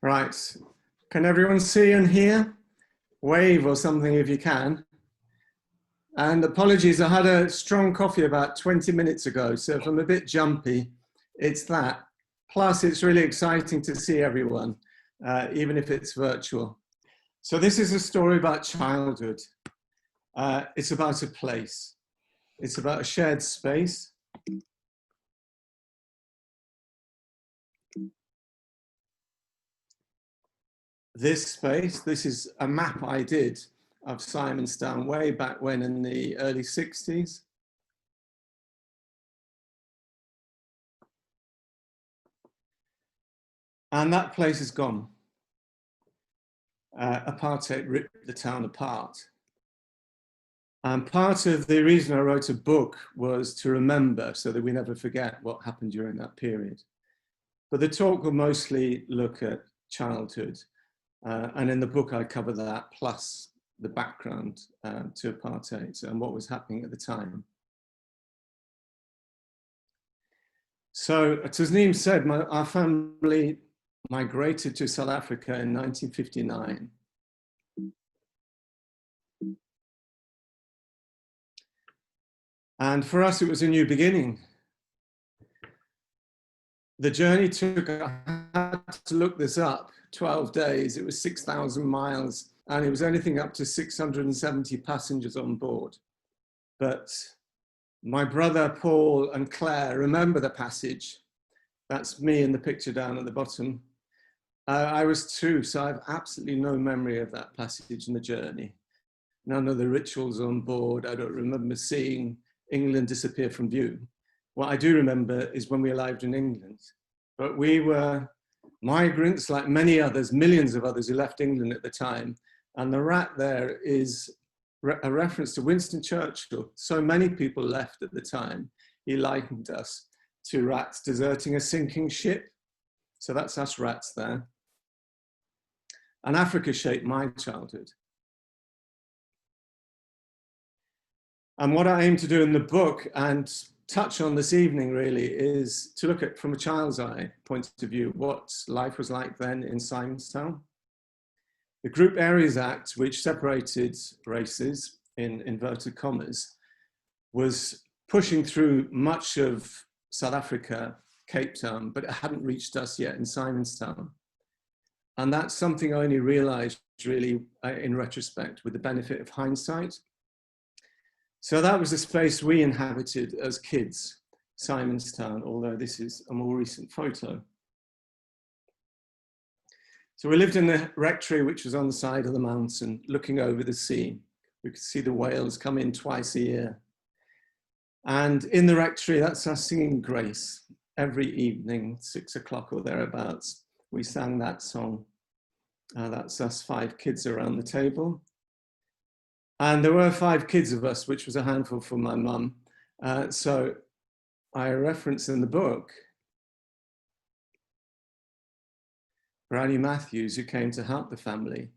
Right. Can everyone see and hear? Wave or something if you can. And apologies, I had a strong coffee about 20 minutes ago, so if I'm a bit jumpy, it's that. Plus, it's really exciting to see everyone, even if it's virtual. So this is a story about childhood. It's about a place. It's about a shared space. This space, this is a map I did of Simonstown way back when in the early 60s. And that place is gone. Apartheid ripped the town apart. And part of the reason I wrote a book was to remember so that we never forget what happened during that period. But the talk will mostly look at childhood. And in the book, I cover that plus the background to apartheid and what was happening at the time. So as Tasneem said, our family migrated to South Africa in 1959. And for us, it was a new beginning. The journey took, I had to look this up, 12 days. It was 6,000 miles, and it was anything up to 670 passengers on board. But my brother, Paul, and Claire remember the passage. That's me in the picture down at the bottom. I was 2, so I have absolutely no memory of that passage in the journey. None of the rituals on board. I don't remember seeing England disappear from view. What I do remember is when we arrived in England. But we were migrants like many others, millions of others who left England at the time. And the rat there is a reference to Winston Churchill. So many people left at the time. He likened us to rats deserting a sinking ship. So that's us rats there. And Africa shaped my childhood. And what I aim to do in the book and touch on this evening really is to look at, from a child's eye point of view, what life was like then in Simonstown. The Group Areas Act, which separated races in inverted commas, was pushing through much of South Africa, Cape Town, but it hadn't reached us yet in Simonstown. And that's something I only realized really in retrospect with the benefit of hindsight. So that was the space we inhabited as kids, Simonstown, although this is a more recent photo. So we lived in the rectory, which was on the side of the mountain, looking over the sea. We could see the whales come in twice a year. And in the rectory, that's us singing Grace. Every evening, 6 o'clock or thereabouts, we sang that song. That's us 5 kids around the table. And there were 5 kids of us, which was a handful for my mum. So I reference in the book Granny Matthews, who came to help the family.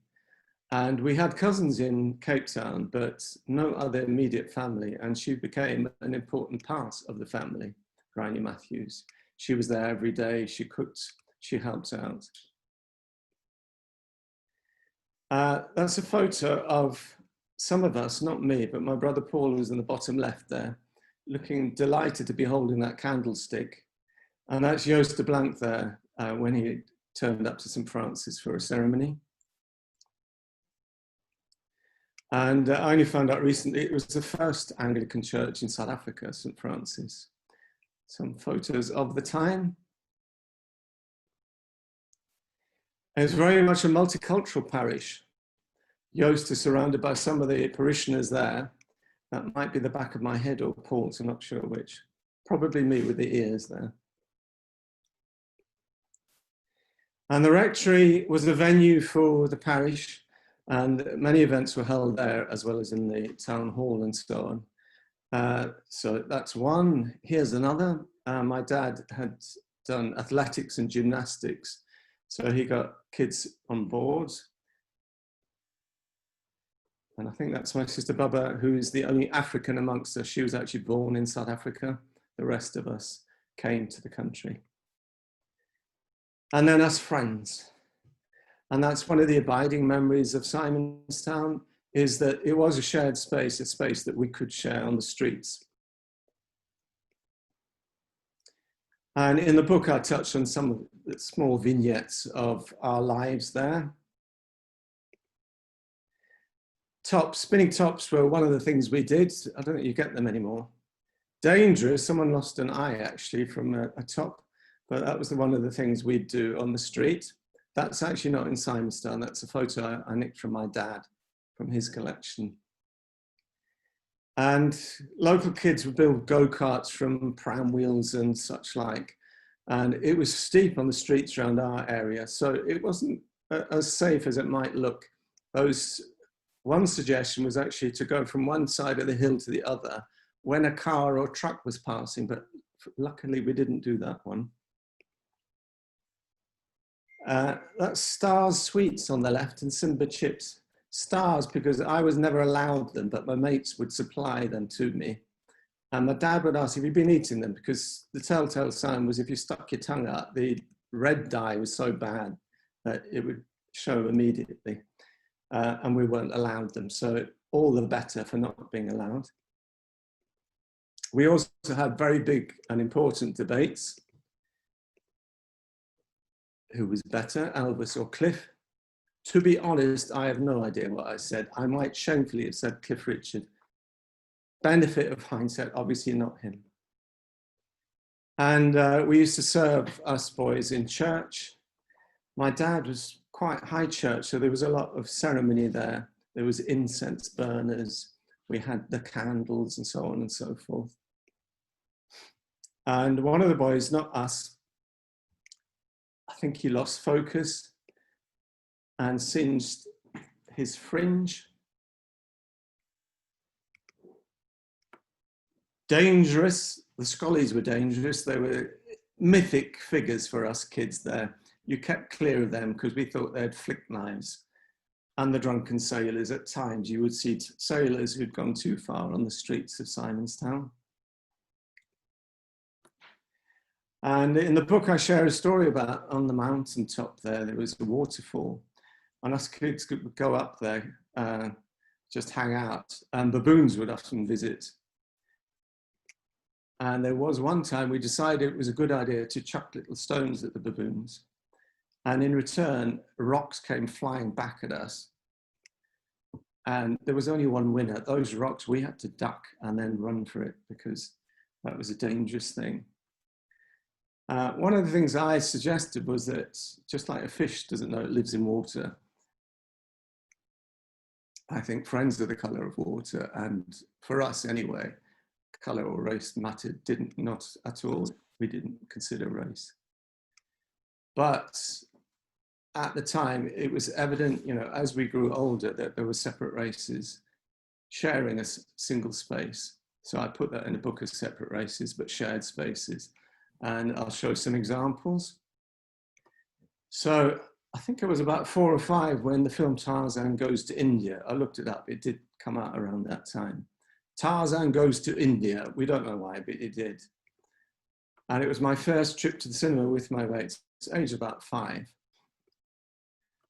And we had cousins in Cape Town, but no other immediate family. And she became an important part of the family, Granny Matthews. She was there every day. She cooked, she helped out. That's a photo of some of us, not me, but my brother Paul was in the bottom left there, looking delighted to be holding that candlestick. And that's Joost de Blank there when he turned up to St. Francis for a ceremony. And I only found out recently it was the first Anglican church in South Africa, St. Francis. Some photos of the time. It's very much a multicultural parish. Joost is surrounded by some of the parishioners there. That might be the back of my head or Paul's, I'm not sure which. Probably me with the ears there. And the rectory was the venue for the parish, and many events were held there as well as in the town hall and so on. So that's one. Here's another. My dad had done athletics and gymnastics, so he got kids on board. And I think that's my sister Baba, who's the only African amongst us. She was actually born in South Africa. The rest of us came to the country. And then us friends. And that's one of the abiding memories of Simonstown, is that it was a shared space, a space that we could share on the streets. And in the book, I touched on some of the small vignettes of our lives there. Spinning tops were one of the things we did. I don't think you get them anymore. Dangerous, someone lost an eye actually from a top, but that was one of the things we'd do on the street. That's actually not in Simonstown. That's a photo I nicked from my dad, from his collection. And local kids would build go-karts from pram wheels and such like. And it was steep on the streets around our area, so it wasn't as safe as it might look. One suggestion was actually to go from one side of the hill to the other when a car or truck was passing, but luckily we didn't do that one. That's Stars Sweets on the left and Simba Chips. Stars because I was never allowed them, but my mates would supply them to me. And my dad would ask, have you been eating them? Because the telltale sign was if you stuck your tongue out, the red dye was so bad that it would show immediately. And we weren't allowed them. So all the better for not being allowed. We also had very big and important debates. Who was better, Elvis or Cliff? To be honest, I have no idea what I said. I might shamefully have said Cliff Richard. Benefit of hindsight, obviously not him. And we used to serve us boys in church. My dad was quite high church, so there was a lot of ceremony there. There was incense burners. We had the candles and so on and so forth. And one of the boys, not us, I think he lost focus and singed his fringe. Dangerous, the Scollies were dangerous. They were mythic figures for us kids there. You kept clear of them because we thought they had flick knives. And the drunken sailors, at times you would see sailors who'd gone too far on the streets of Simonstown. And in the book I share a story about on the mountaintop there was a waterfall. And us kids could go up there, just hang out. And baboons would often visit. And there was one time we decided it was a good idea to chuck little stones at the baboons. And in return, rocks came flying back at us. And there was only one winner. Those rocks, we had to duck and then run for it because that was a dangerous thing. One of the things I suggested was that just like a fish doesn't know it lives in water, I think friends are the color of water. And for us anyway, color or race mattered, not at all. We didn't consider race. But at the time, it was evident, as we grew older, that there were separate races sharing a single space. So I put that in a book as separate races, but shared spaces. And I'll show some examples. So I think it was about 4 or 5 when the film Tarzan Goes to India. I looked it up. It did come out around that time. Tarzan Goes to India. We don't know why, but it did. And it was my first trip to the cinema with my mates, age about 5.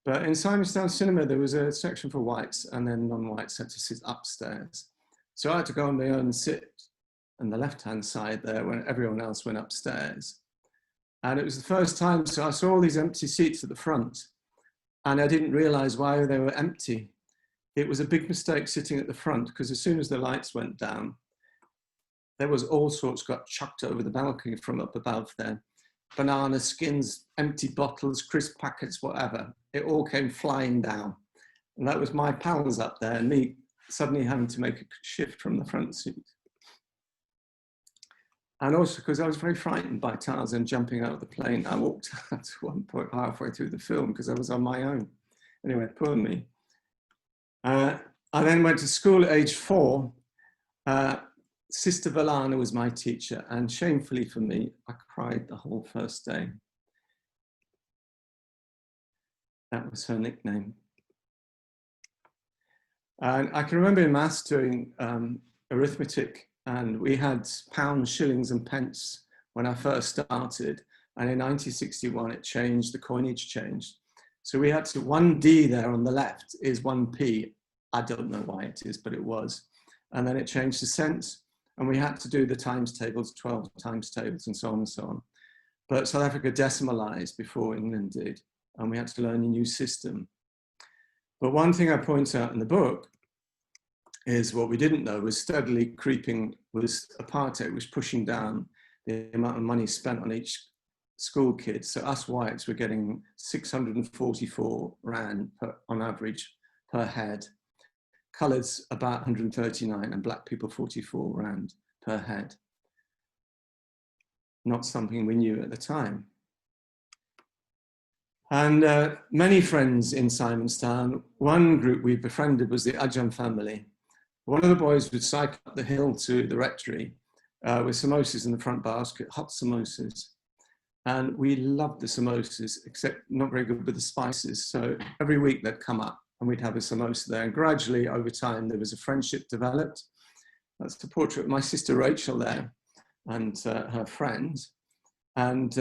But in Simonstown Cinema, there was a section for whites and then non-whites had to sit upstairs. So I had to go on my own and sit on the left-hand side there when everyone else went upstairs. And it was the first time, so I saw all these empty seats at the front and I didn't realize why they were empty. It was a big mistake sitting at the front because as soon as the lights went down, there was all sorts got chucked over the balcony from up above there. Banana skins, empty bottles, crisp packets, whatever. It all came flying down. And that was my pals up there and me suddenly having to make a shift from the front seat. And also because I was very frightened by Tarzan jumping out of the plane. I walked out at one point halfway through the film because I was on my own. Anyway, poor me. I then went to school at age 4. Sister Valana was my teacher, and shamefully for me, I cried the whole first day. That was her nickname. And I can remember in maths doing arithmetic, and we had pounds, shillings, and pence when I first started. And in 1961, it changed, the coinage changed. So we had to, 1D there on the left is 1P. I don't know why it is, but it was. And then it changed to cents. And we had to do the times tables, 12 times tables and so on and so on. But South Africa decimalized before England did. And we had to learn a new system. But one thing I point out in the book is what we didn't know was steadily creeping, was apartheid was pushing down the amount of money spent on each school kid. So us whites were getting 644 rand on average per head. Colours about 139 and black people 44 rand per head. Not something we knew at the time. And many friends in Simonstown. One group we befriended was the Ajahn family. One of the boys would cycle up the hill to the rectory with samosas in the front basket, hot samosas. And we loved the samosas, except not very good with the spices. So every week they'd come up and we'd have a samosa there. And gradually over time, there was a friendship developed. That's the portrait of my sister Rachel there and her friends. And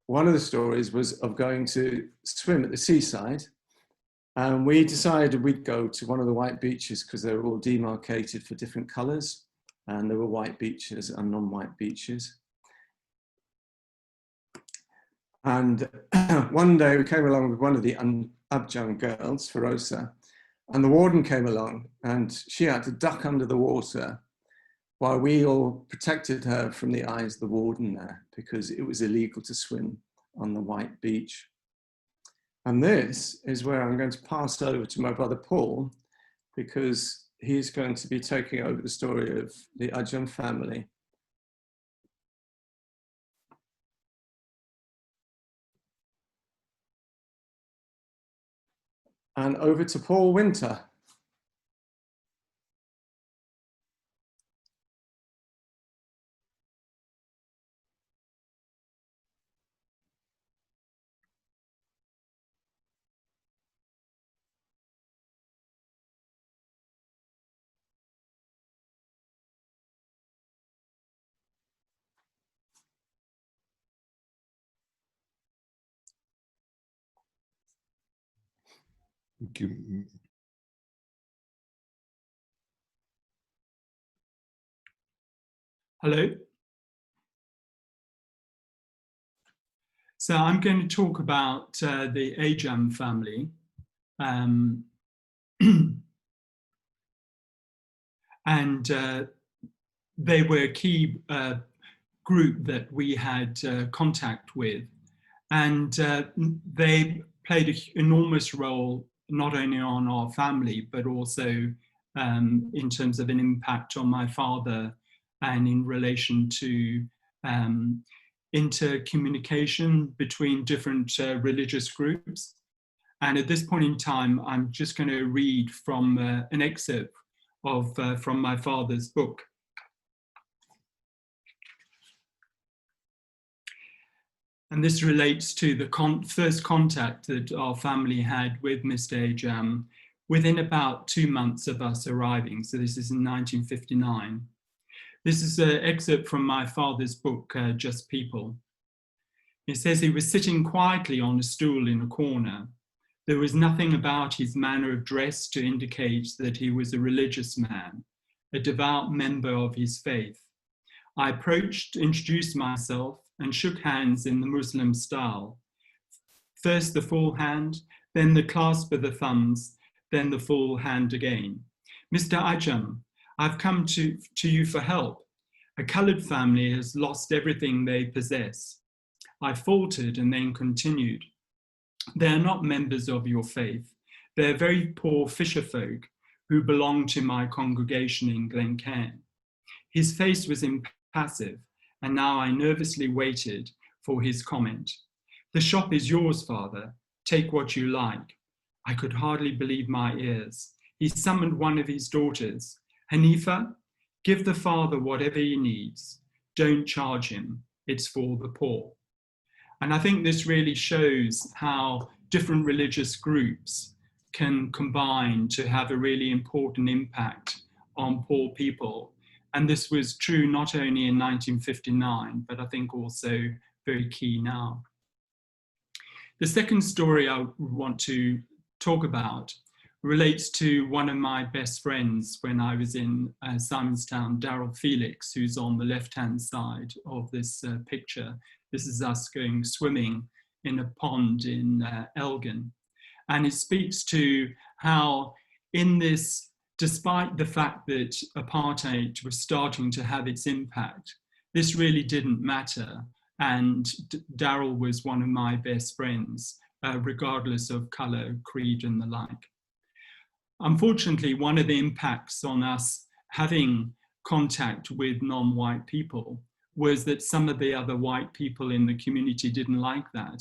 one of the stories was of going to swim at the seaside. And we decided we'd go to one of the white beaches because they were all demarcated for different colors. And there were white beaches and non-white beaches. And one day we came along with one of the Abjang girls, Ferosa, and the warden came along and she had to duck under the water while we all protected her from the eyes of the warden there because it was illegal to swim on the white beach. And this is where I'm going to pass over to my brother Paul because he's going to be taking over the story of the Ajahn family. And over to Paul Winter. Hello. So I'm going to talk about the Ajahn family. And they were a key group that we had contact with. And they played an enormous role, not only on our family, but also in terms of an impact on my father and in relation to intercommunication between different religious groups. And at this point in time, I'm just going to read from an excerpt of from my father's book. And this relates to the first contact that our family had with Mr. Ajahn within about 2 months of us arriving. So this is in 1959. This is an excerpt from my father's book, Just People. It says he was sitting quietly on a stool in a corner. There was nothing about his manner of dress to indicate that he was a religious man, a devout member of his faith. I approached, introduced myself, and shook hands in the Muslim style. First the full hand, then the clasp of the thumbs, then the full hand again. Mr. Ajahn, I've come to you for help. A coloured family has lost everything they possess. I faltered and then continued. They are not members of your faith. They're very poor fisher folk who belong to my congregation in Glencairn. His face was impassive, and now I nervously waited for his comment. The shop is yours, Father. Take what you like. I could hardly believe my ears. He summoned one of his daughters. Hanifa, give the father whatever he needs. Don't charge him. It's for the poor. And I think this really shows how different religious groups can combine to have a really important impact on poor people. And this was true not only in 1959, but I think also very key now. The second story I want to talk about relates to one of my best friends when I was in Simonstown, Daryl Felix, who's on the left-hand side of this picture. This is us going swimming in a pond in Elgin. And it speaks to how in this, despite the fact that apartheid was starting to have its impact, this really didn't matter. And Daryl was one of my best friends, regardless of colour, creed and the like. Unfortunately, one of the impacts on us having contact with non-white people was that some of the other white people in the community didn't like that.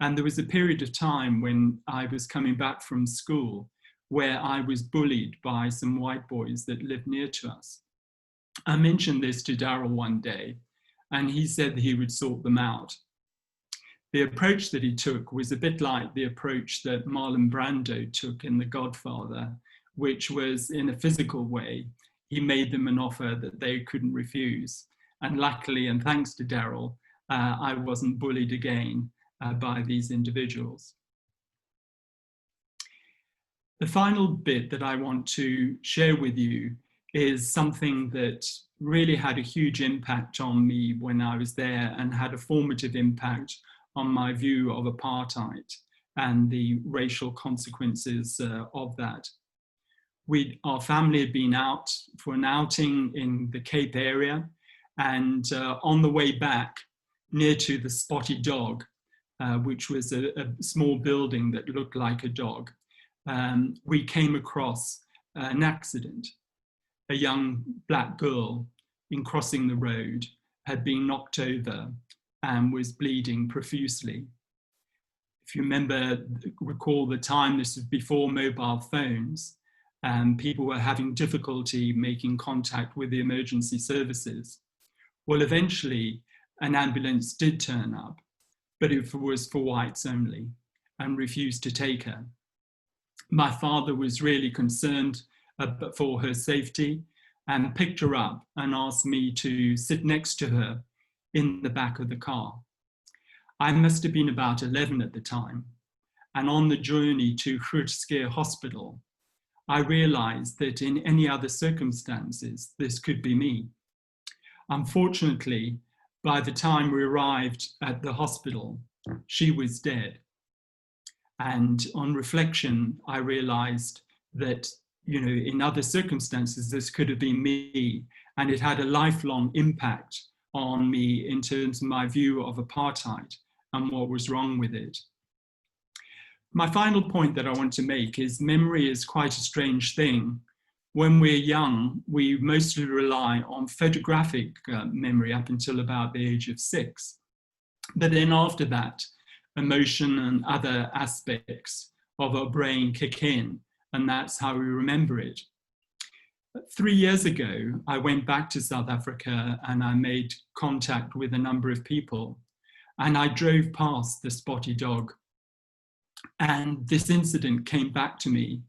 And there was a period of time when I was coming back from school where I was bullied by some white boys that lived near to us. I mentioned this to Daryl one day, and he said that he would sort them out. The approach that he took was a bit like the approach that Marlon Brando took in The Godfather, which was in a physical way. He made them an offer that they couldn't refuse. And luckily, and thanks to Daryl, I wasn't bullied again by these individuals. The final bit that I want to share with you is something that really had a huge impact on me when I was there and had a formative impact on my view of apartheid and the racial consequences of that. Our family had been out for an outing in the Cape area, and on the way back, near to the Spotty Dog, which was a small building that looked like a dog, we came across an accident. A young black girl, in crossing the road, had been knocked over and was bleeding profusely. If you recall the time, this was before mobile phones, and people were having difficulty making contact with the emergency services. Well, eventually, an ambulance did turn up, but it was for whites only, and refused to take her. My father was really concerned for her safety and picked her up and asked me to sit next to her in the back of the car. I must have been about 11 at the time, and on the journey to Groote Hospital, I realized that in any other circumstances, this could be me. Unfortunately, by the time we arrived at the hospital, she was dead. And on reflection, I realized that, you know, in other circumstances, this could have been me, and it had a lifelong impact on me in terms of my view of apartheid and what was wrong with it. My final point that I want to make is memory is quite a strange thing. When we're young, we mostly rely on photographic memory up until about the age of 6. But then after that, emotion and other aspects of our brain kick in, and that's how we remember it. 3 years ago, I went back to South Africa and I made contact with a number of people, and I drove past the Spotty Dog, and this incident came back to me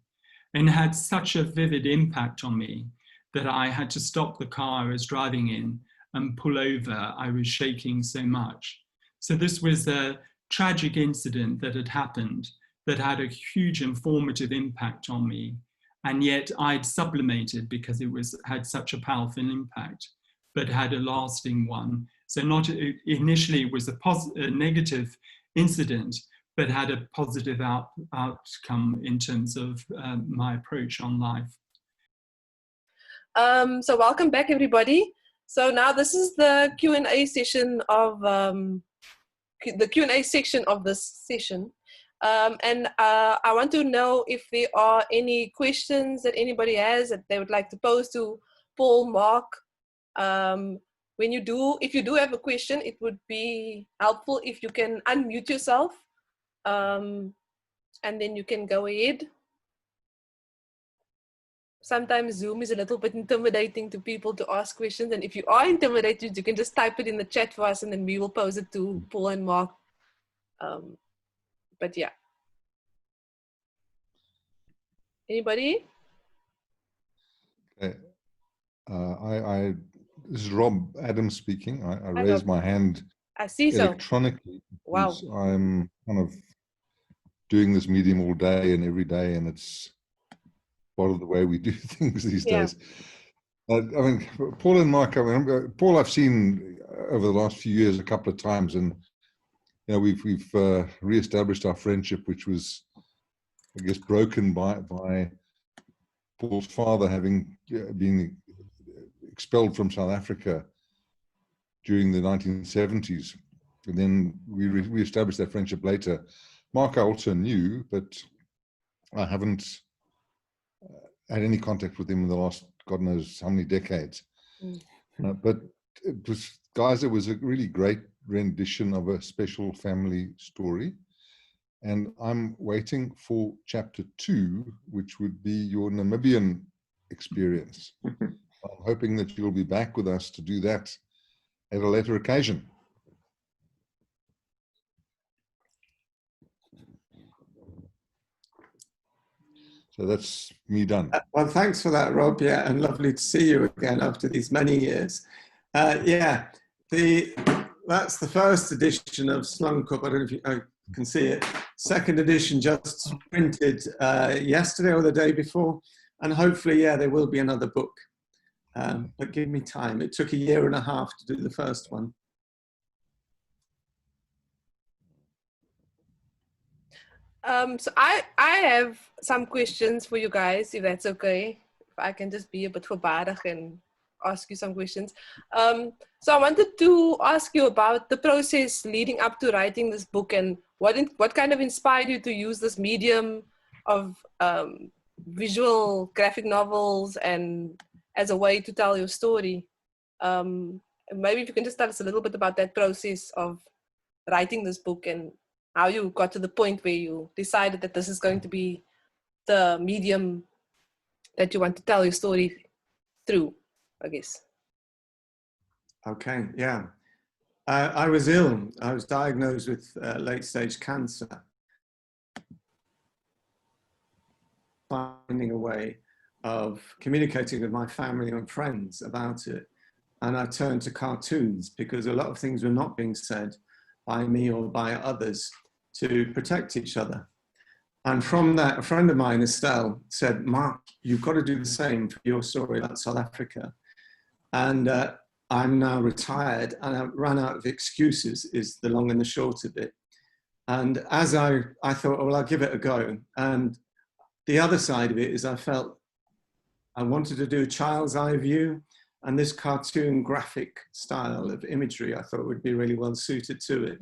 and had such a vivid impact on me that I had to stop the car I was driving in and pull over. I was shaking so much. So this was a tragic incident that had happened that had a huge informative impact on me. And yet I'd sublimated because it had such a powerful impact, but had a lasting one. So initially it was a negative incident, but had a positive outcome in terms of my approach on life. So welcome back, everybody. So now this is the Q&A session of the Q&A section of this session. And I want to know if there are any questions that anybody has that they would like to pose to Paul, Mark. If you do have a question, it would be helpful if you can unmute yourself, and then you can go ahead. Sometimes Zoom is a little bit intimidating to people to ask questions, and if you are intimidated, you can just type it in the chat for us and then we will pose it to Paul and Mark. But yeah. Anybody? Okay. This is Rob Adams speaking. I raised my hand I see electronically. Wow. I'm kind of doing this medium all day and every day, and it's part of the way we do things these days. I mean, Paul and Mark, I mean, Paul I've seen over the last few years a couple of times, and you know, we've re-established our friendship, which was, I guess, broken by Paul's father having been expelled from South Africa during the 1970s. And then we re-established that friendship later. Mark I also knew, but I haven't had any contact with him in the last God knows how many decades. But it was, guys, it was a really great rendition of a special family story. And I'm waiting for chapter 2, which would be your Namibian experience. I'm hoping that you'll be back with us to do that at a later occasion. So that's me done. Well, thanks for that, Rob. Yeah, and lovely to see you again after these many years. Yeah, that's the first edition of Slangkop. I don't know if you can see it. Second edition just printed yesterday or the day before. And hopefully, yeah, there will be another book. But give me time. It took 1.5 years to do the first one. So I have some questions for you guys, if that's okay. If I can just be a bit voorbarig and ask you some questions. So I wanted to ask you about the process leading up to writing this book, and what kind of inspired you to use this medium of visual graphic novels and as a way to tell your story. Maybe if you can just tell us a little bit about that process of writing this book and how you got to the point where you decided that this is going to be the medium that you want to tell your story through, I guess. Okay, yeah. I was ill. I was diagnosed with late-stage cancer. Finding a way of communicating with my family and friends about it. And I turned to cartoons because a lot of things were not being said by me or by others to protect each other. And from that, a friend of mine, Estelle, said, Mark, you've got to do the same for your story about South Africa. And I'm now retired and I ran out of excuses is the long and the short of it. And as I thought, oh, well, I'll give it a go. And the other side of it is I felt I wanted to do a child's eye view, and this cartoon graphic style of imagery I thought would be really well suited to it.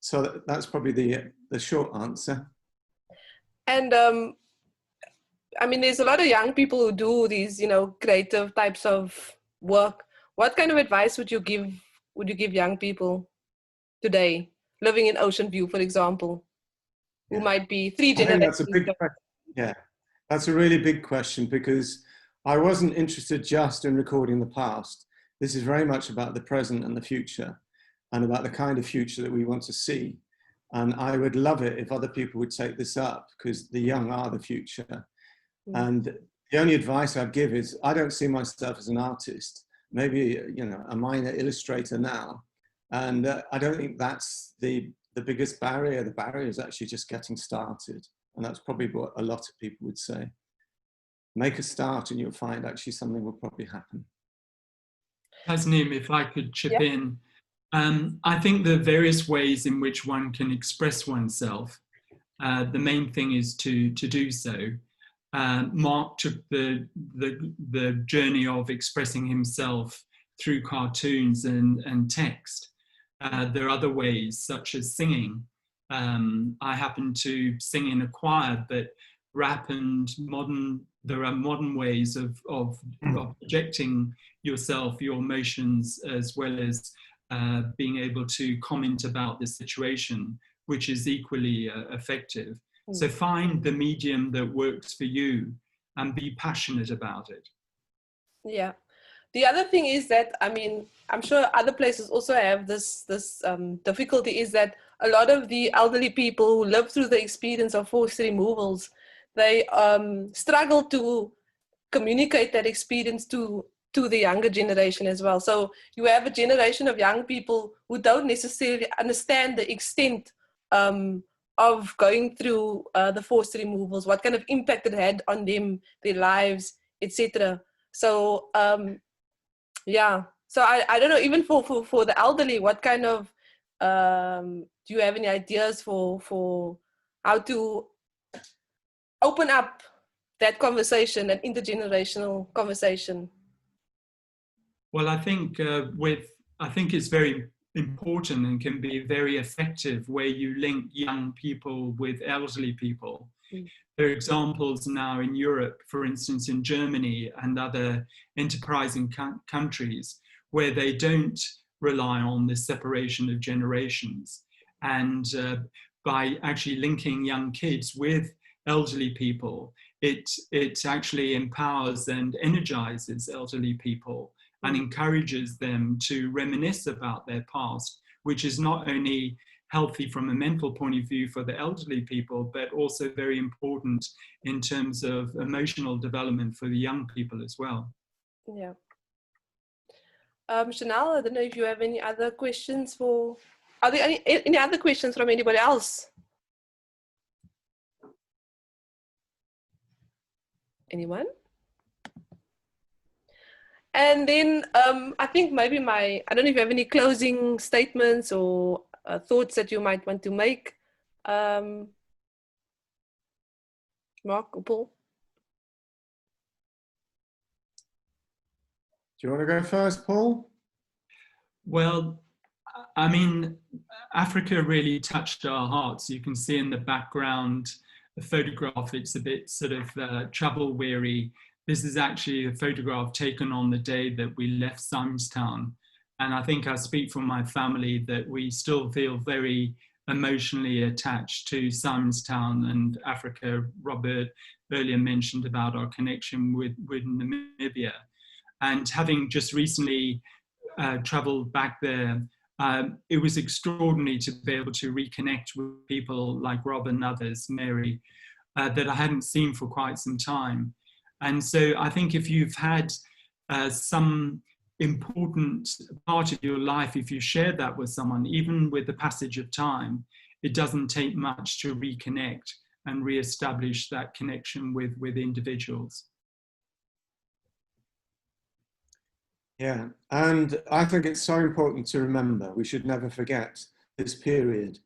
So that's probably the short answer. And I mean, there's a lot of young people who do these, you know, creative types of work. What kind of advice would you give young people today, living in Ocean View, for example, who might be 3 generations? That's a big question. Yeah, that's a really big question, because I wasn't interested just in recording the past. This is very much about the present and the future, and about the kind of future that we want to see. And I would love it if other people would take this up, because the young are the future. And the only advice I'd give is, I don't see myself as an artist, maybe, you know, a minor illustrator now. And I don't think that's the biggest barrier. The barrier is actually just getting started. And that's probably what a lot of people would say. Make a start and you'll find actually something will probably happen. Tasneem, if I could chip in. I think there are various ways in which one can express oneself. The main thing is to do so. Mark took the journey of expressing himself through cartoons and text. There are other ways, such as singing. I happen to sing in a choir, but rap and there are modern ways of projecting yourself, your emotions, as well as being able to comment about the situation, which is equally effective. So find the medium that works for you and be passionate about it. Yeah. The other thing is that, I mean, I'm sure other places also have this difficulty, is that a lot of the elderly people who live through the experience of forced removals, they struggle to communicate that experience to the younger generation as well. So you have a generation of young people who don't necessarily understand the extent of going through the forced removals, what kind of impact it had on them, their lives, etc. So yeah, so I don't know, even for the elderly, what kind of do you have any ideas for how to open up that conversation, an intergenerational conversation? Well, I think I think it's very important and can be very effective where you link young people with elderly people. There are examples now in Europe, for instance, in Germany and other enterprising countries, where they don't rely on this separation of generations. And by actually linking young kids with elderly people, it actually empowers and energizes elderly people and encourages them to reminisce about their past, which is not only healthy from a mental point of view for the elderly people, but also very important in terms of emotional development for the young people as well. Yeah. Chanel, I don't know if you have any other questions for, are there any other questions from anybody else? Anyone? And then I think maybe I don't know if you have any closing statements or thoughts that you might want to make. Mark or Paul? Do you want to go first, Paul? Well, I mean, Africa really touched our hearts. You can see in the background, the photograph, it's a bit sort of travel weary. This is actually a photograph taken on the day that we left Simonstown. And I think I speak for my family that we still feel very emotionally attached to Simonstown and Africa. Robert earlier mentioned about our connection with Namibia. And having just recently traveled back there, it was extraordinary to be able to reconnect with people like Rob and others, Mary, that I hadn't seen for quite some time. And so I think if you've had some important part of your life, if you share that with someone, even with the passage of time, it doesn't take much to reconnect and reestablish that connection with individuals. Yeah, and I think it's so important to remember, we should never forget this period.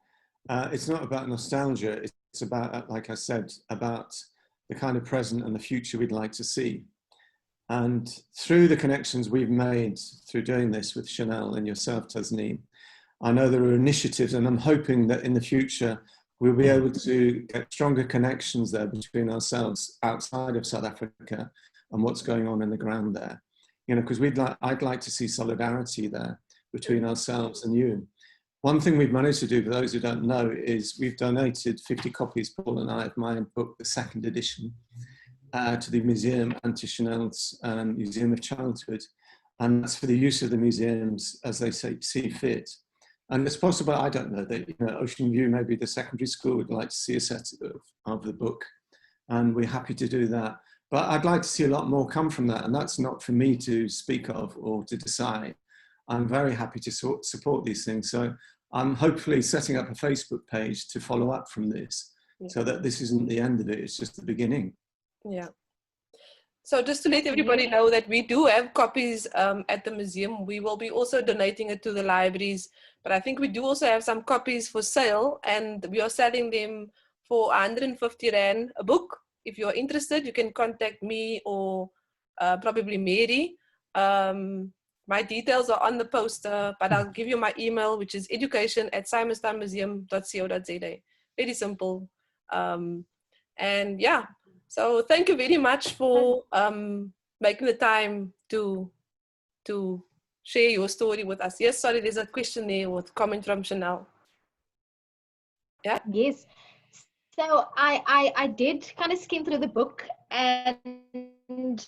It's not about nostalgia, it's about, like I said, about the kind of present and the future we'd like to see. And through the connections we've made through doing this with Chanel and yourself, Tasneem, I know there are initiatives, and I'm hoping that in the future we'll be able to get stronger connections there between ourselves outside of South Africa and what's going on in the ground there. You know, because I'd like to see solidarity there between ourselves and you. One thing we've managed to do, for those who don't know, is we've donated 50 copies, Paul and I, of my book, the second edition, to the museum and to Chanel's Museum of Childhood. And that's for the use of the museums as they see fit. And it's possible, I don't know, that Ocean View, maybe the secondary school would like to see a set of the book. And we're happy to do that. But I'd like to see a lot more come from that. And that's not for me to speak of or to decide. I'm very happy to support these things. So I'm hopefully setting up a Facebook page to follow up from this, so that this isn't the end of it, it's just the beginning. Yeah. So just to let everybody know that we do have copies at the museum. We will be also donating it to the libraries, but I think we do also have some copies for sale, and we are selling them for 150 Rand a book. If you're interested, you can contact me or probably Mary. My details are on the poster, but I'll give you my email, which is education@simonstownmuseum.co.za. Very simple. And yeah, so thank you very much for making the time to share your story with us. Yes, sorry, there's a question there with comment from Chanel. Yeah. Yes. So I did kind of skim through the book, and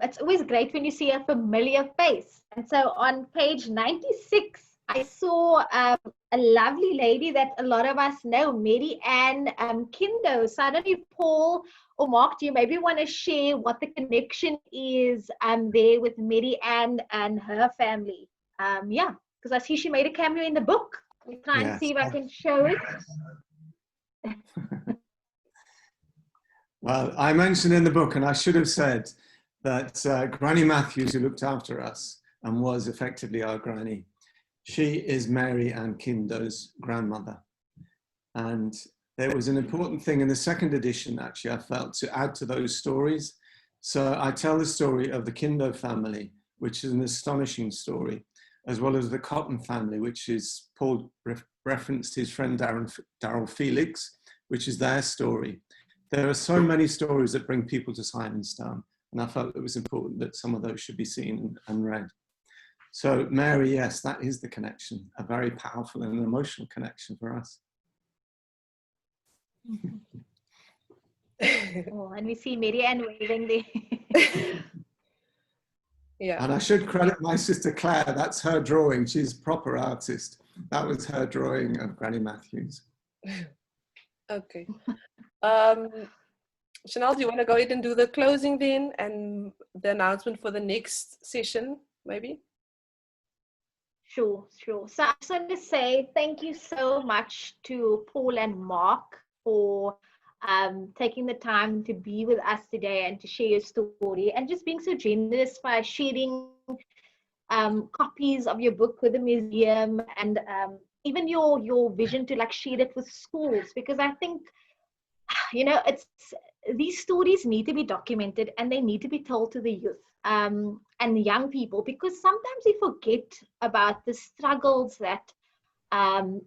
it's always great when you see a familiar face. And so on page 96, I saw a lovely lady that a lot of us know, Mary Ann Kindo. So I don't know if Paul or Mark, do you maybe want to share what the connection is there with Mary Ann and her family? Yeah, because I see she made a cameo in the book. We'll try and see if I can show it. Well, I mentioned in the book, and I should have said, that Granny Matthews, who looked after us and was effectively our granny, she is Mary and Kindo's grandmother. And there was an important thing in the second edition, actually, I felt, to add to those stories. So I tell the story of the Kindo family, which is an astonishing story, as well as the Cotton family, which is, Paul referenced his friend Darrell Felix, which is their story. There are so many stories that bring people to Simonstown, and I felt it was important that some of those should be seen and read. So Mary, yes, that is the connection, a very powerful and emotional connection for us. Oh, and we see Mary Ann waving there. Yeah. And I should credit my sister Claire, that's her drawing, she's a proper artist. That was her drawing of Granny Matthews. Okay. Chanel, do you want to go ahead and do the closing then and the announcement for the next session, maybe? Sure. So I just want to say thank you so much to Paul and Mark for taking the time to be with us today and to share your story, and just being so generous by sharing copies of your book with the museum, and even your vision to like share it with schools, because I think, you know, these stories need to be documented and they need to be told to the youth and young people, because sometimes we forget about the struggles that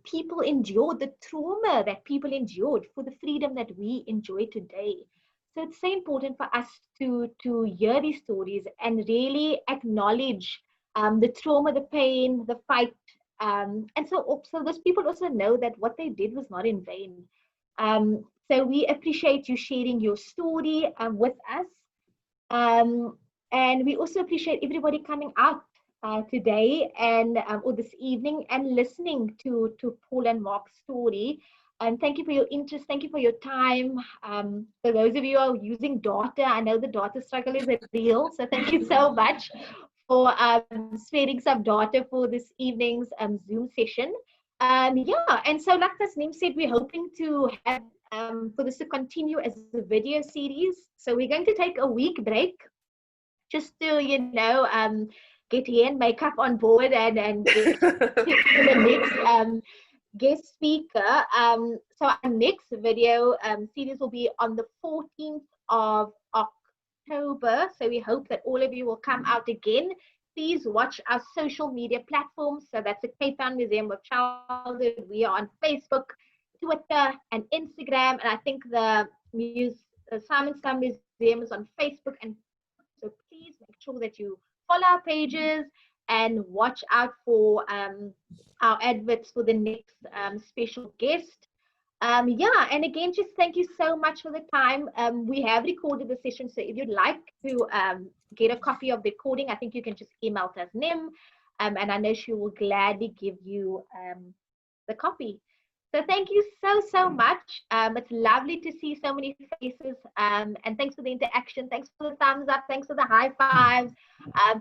people endured, the trauma that people endured for the freedom that we enjoy today. So it's so important for us to hear these stories and really acknowledge the trauma, the pain, the fight. And so those people also know that what they did was not in vain. So we appreciate you sharing your story with us. And we also appreciate everybody coming out today and or this evening and listening to Paul and Mark's story. And thank you for your interest. Thank you for your time. For those of you who are using data, I know the data struggle is real. So thank you so much for sparing some data for this evening's Zoom session. Yeah, and so like Tasneem said, we're hoping to have for this to continue as a video series. So we're going to take a week break just to, you know, get hair and makeup on board and get to the next guest speaker. So our next video series will be on the 14th of October. So we hope that all of you will come out again. Please watch our social media platforms. So that's the Cape Town Museum of Childhood. We are on Facebook, Twitter, and Instagram. And I think the Simonstown Museum is on Facebook. And so please make sure that you follow our pages and watch out for our adverts for the next special guest. Yeah, and again, just thank you so much for the time. We have recorded the session, so if you'd like to get a copy of the recording, I think you can just email Tasneem, and I know she will gladly give you the copy. So thank you so much. It's lovely to see so many faces, and thanks for the interaction. Thanks for the thumbs up. Thanks for the high fives.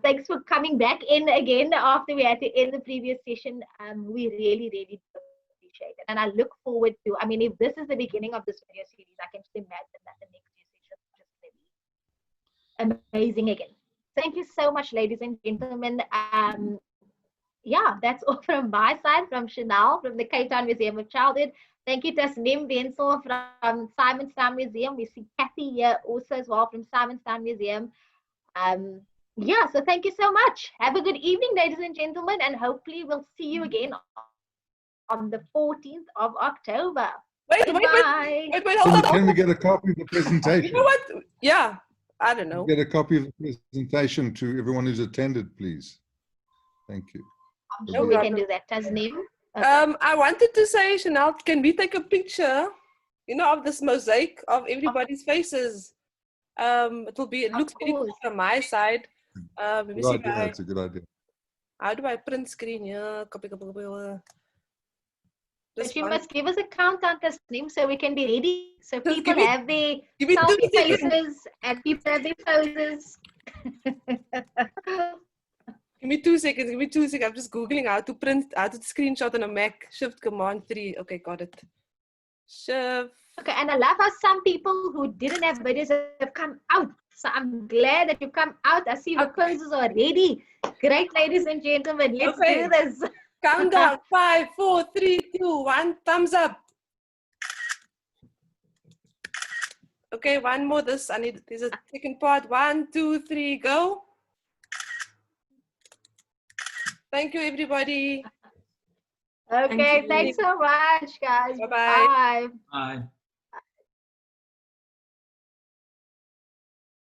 Thanks for coming back in again after we had to end the previous session. We really appreciate it, and I look forward to, I mean, if this is the beginning of this video series, I can just imagine that the next few sessions are just really amazing again. Thank you so much, ladies and gentlemen. Yeah, that's all from my side, from Chanel, from the Cape Town Museum of Childhood. Thank you, Tasneem Bensel from Simonstown Museum. We see Kathy here also as well from Simonstown Museum. Yeah, so thank you so much. Have a good evening, ladies and gentlemen, and hopefully we'll see you again on the 14th of October. Wait, hold on. Can we get a copy of the presentation? You know what? Yeah, I don't know. Get a copy of the presentation to everyone who's attended, please. Thank you. I'm sure we can do that, Tasneem. Okay. I wanted to say, Chanel, can we take a picture, you know, of this mosaic of everybody's faces? It looks pretty cool from my side. Let me see. That's a good idea. How do I print screen? Yeah, copy. But you must give us a countdown, Tasneem, so we can be ready. So Just people have their selfie faces and people have their poses. Give me 2 seconds. I'm just Googling how to screenshot on a Mac. Shift Command 3. Okay, got it. Shiv. Okay, and I love how some people who didn't have videos have come out. So I'm glad that you come out. I see the poses already. Great, ladies and gentlemen. Let's do this. Countdown. 5, 4, 3, 2, 1. Thumbs up. Okay, one more. There's a second part. 1, 2, 3, go. Thank you, everybody. Okay, thanks so much, guys. Bye-bye. Bye. Bye.